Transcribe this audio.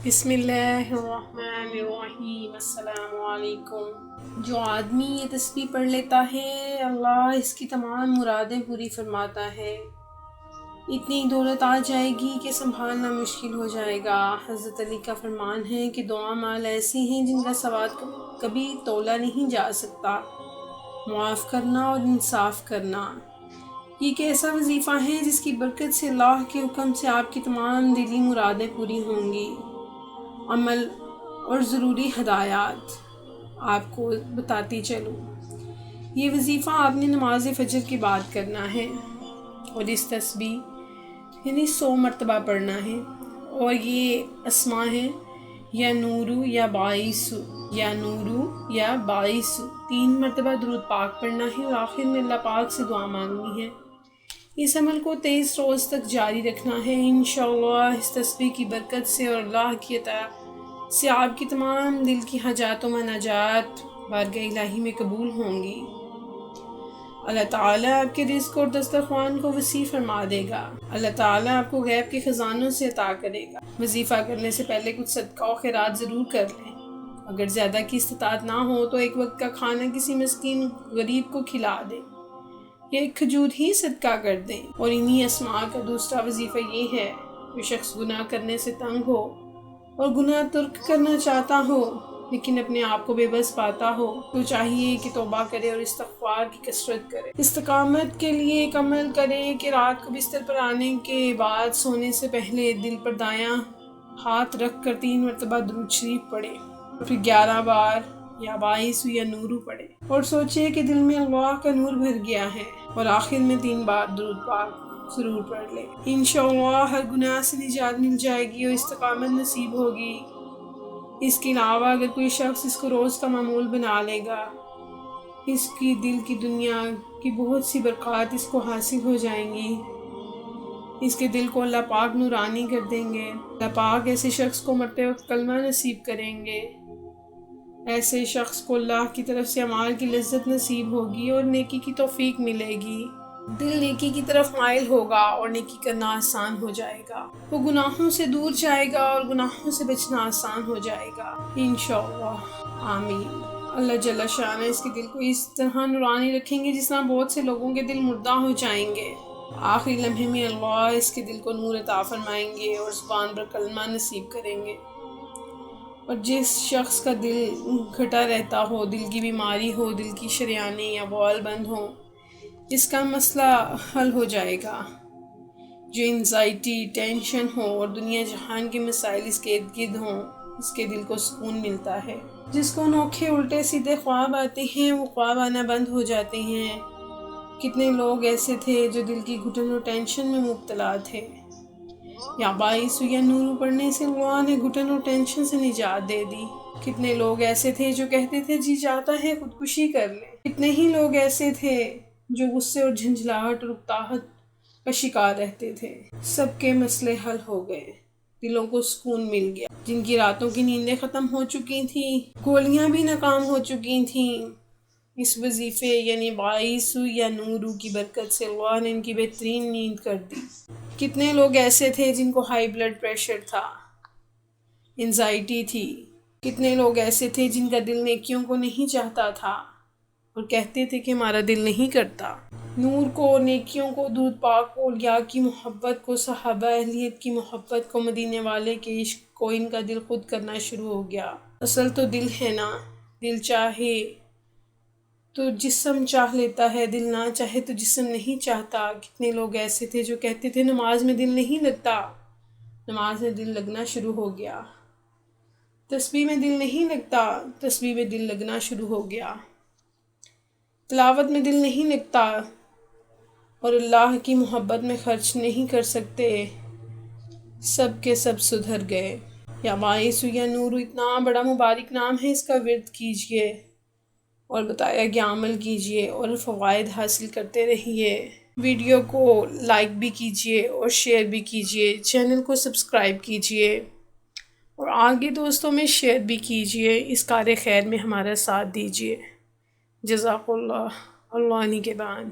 بسم اللہ الرحمن الرحیم۔ السلام علیکم۔ جو آدمی یہ تسبیح پڑھ لیتا ہے اللہ اس کی تمام مرادیں پوری فرماتا ہے۔ اتنی دولت آ جائے گی کہ سنبھالنا مشکل ہو جائے گا۔ حضرت علی کا فرمان ہے کہ دو اعمال ایسی ہیں جن کا ثواب کبھی تولا نہیں جا سکتا، معاف کرنا اور انصاف کرنا۔ یہ ایک ایسا وظیفہ ہے جس کی برکت سے اللہ کے حکم سے آپ کی تمام دلی مرادیں پوری ہوں گی۔ عمل اور ضروری ہدایات آپ کو بتاتی چلوں۔ یہ وظیفہ آپ نے نماز فجر کے بعد کرنا ہے اور اس تسبیح یعنی 100 مرتبہ پڑھنا ہے، اور یہ اسماء ہیں یا نورو یا باعث یا نورو یا باعث، 3 مرتبہ درود پاک پڑھنا ہے اور آخر میں اللہ پاک سے دعا مانگنی ہے۔ اس عمل کو 23 روز تک جاری رکھنا ہے۔ انشاءاللہ اس تسبیح کی برکت سے اور اللہ کی عطا سے آپ کی تمام دل کی حاجات و مناجات بارگاہ الہی میں قبول ہوں گی۔ اللہ تعالیٰ آپ کے رزق اور دسترخوان کو وسیع فرما دے گا۔ اللہ تعالیٰ آپ کو غیب کے خزانوں سے عطا کرے گا۔ وظیفہ کرنے سے پہلے کچھ صدقہ و خیرات ضرور کر لیں۔ اگر زیادہ کی استطاعت نہ ہو تو ایک وقت کا کھانا کسی مسکین غریب کو کھلا دیں یا ایک کھجور ہی صدقہ کر دیں۔ اور انہی اسماء کا دوسرا وظیفہ یہ ہے، جو شخص گناہ کرنے سے تنگ ہو اور گناہ ترک کرنا چاہتا ہو لیکن اپنے آپ کو بے بس پاتا ہو تو چاہیے کہ توبہ کرے اور استغفار کی کثرت کرے۔ استقامت کے لیے ایک عمل کرے کہ رات کو بستر پر آنے کے بعد سونے سے پہلے دل پر دایاں ہاتھ رکھ کر 3 مرتبہ درود شریف پڑھے اور پھر 11 بار یا باعث یا نورو پڑھے اور سوچے کہ دل میں اللہ کا نور بھر گیا ہے، اور آخر میں 3 بار درود پاک ضرور پڑھ لے۔ انشاءاللہ ہر گناہ سے نجات مل جائے گی اور استقامت نصیب ہوگی۔ اس کے علاوہ اگر کوئی شخص اس کو روز کا معمول بنا لے گا، اس کی دل کی دنیا کی بہت سی برکات اس کو حاصل ہو جائیں گی۔ اس کے دل کو اللہ پاک نورانی کر دیں گے۔ اللہ پاک ایسے شخص کو مرتے وقت کلمہ نصیب کریں گے۔ ایسے شخص کو اللہ کی طرف سے اعمال کی لذت نصیب ہوگی اور نیکی کی توفیق ملے گی۔ دل نیکی کی طرف مائل ہوگا اور نیکی کرنا آسان ہو جائے گا۔ وہ گناہوں سے دور جائے گا اور گناہوں سے بچنا آسان ہو جائے گا۔ انشاءاللہ آمین۔ اللہ جل شانہ اس کے دل کو اس طرح نورانی رکھیں گے جس طرح بہت سے لوگوں کے دل مردہ ہو جائیں گے۔ آخری لمحے میں اللہ اس کے دل کو نور عطا فرمائیں گے اور زبان پر کلمہ نصیب کریں گے۔ اور جس شخص کا دل گھٹا رہتا ہو، دل کی بیماری ہو، دل کی شریانیں یا بال بند ہوں، اس کا مسئلہ حل ہو جائے گا۔ جو انزائٹی، ٹینشن ہو اور دنیا جہان کے مسائل اس کے ارد گرد ہوں، اس کے دل کو سکون ملتا ہے۔ جس کو انوکھے الٹے سیدھے خواب آتے ہیں وہ خواب آنا بند ہو جاتے ہیں۔ کتنے لوگ ایسے تھے جو دل کی گھٹن اور ٹینشن میں مبتلا تھے، یا باعث یا نورو پڑھنے سے اللہ نے گھٹن اور ٹینشن سے نجات دے دی۔ کتنے لوگ ایسے تھے جو کہتے تھے جی چاہتا ہے خودکشی کر لیں۔ کتنے ہی لوگ ایسے تھے جو غصے اور جھنجھلاہٹ اور اکتاہٹ کا شکار رہتے تھے۔ سب کے مسئلے حل ہو گئے، دلوں کو سکون مل گیا۔ جن کی راتوں کی نیندیں ختم ہو چکی تھیں، گولیاں بھی ناکام ہو چکی تھیں، اس وظیفے یعنی باعث یا نورو کی برکت سے اللہ نے ان کی بہترین نیند کر دی۔ کتنے لوگ ایسے تھے جن کو ہائی بلڈ پریشر تھا، انزائٹی تھی۔ کتنے لوگ ایسے تھے جن کا دل نیکیوں کو نہیں چاہتا تھا اور کہتے تھے کہ ہمارا دل نہیں کرتا۔ نور کو، نیکیوں کو، درود پاک کو، اولیاء کی محبت کو، صحابہ اہلیت کی محبت کو، مدینے والے کے عشق کو ان کا دل خود کرنا شروع ہو گیا۔ اصل تو دل ہے نا، دل چاہے تو جسم چاہ لیتا ہے، دل نہ چاہے تو جسم نہیں چاہتا۔ کتنے لوگ ایسے تھے جو کہتے تھے نماز میں دل نہیں لگتا، نماز میں دل لگنا شروع ہو گیا۔ تسبیح میں دل نہیں لگتا، تسبیح میں دل لگنا شروع ہو گیا۔ تلاوت میں دل نہیں لگتا اور اللہ کی محبت میں خرچ نہیں کر سکتے، سب کے سب سدھر گئے۔ یا باعث یا نور اتنا بڑا مبارک نام ہے، اس کا ورد کیجئے اور بتایا گیا عمل کیجئے اور فوائد حاصل کرتے رہیے۔ ویڈیو کو لائک بھی کیجئے اور شیئر بھی کیجئے، چینل کو سبسکرائب کیجئے اور آگے دوستوں میں شیئر بھی کیجئے۔ اس کار خیر میں ہمارا ساتھ دیجئے۔ جزاک اللہ، اللہ نگہبان۔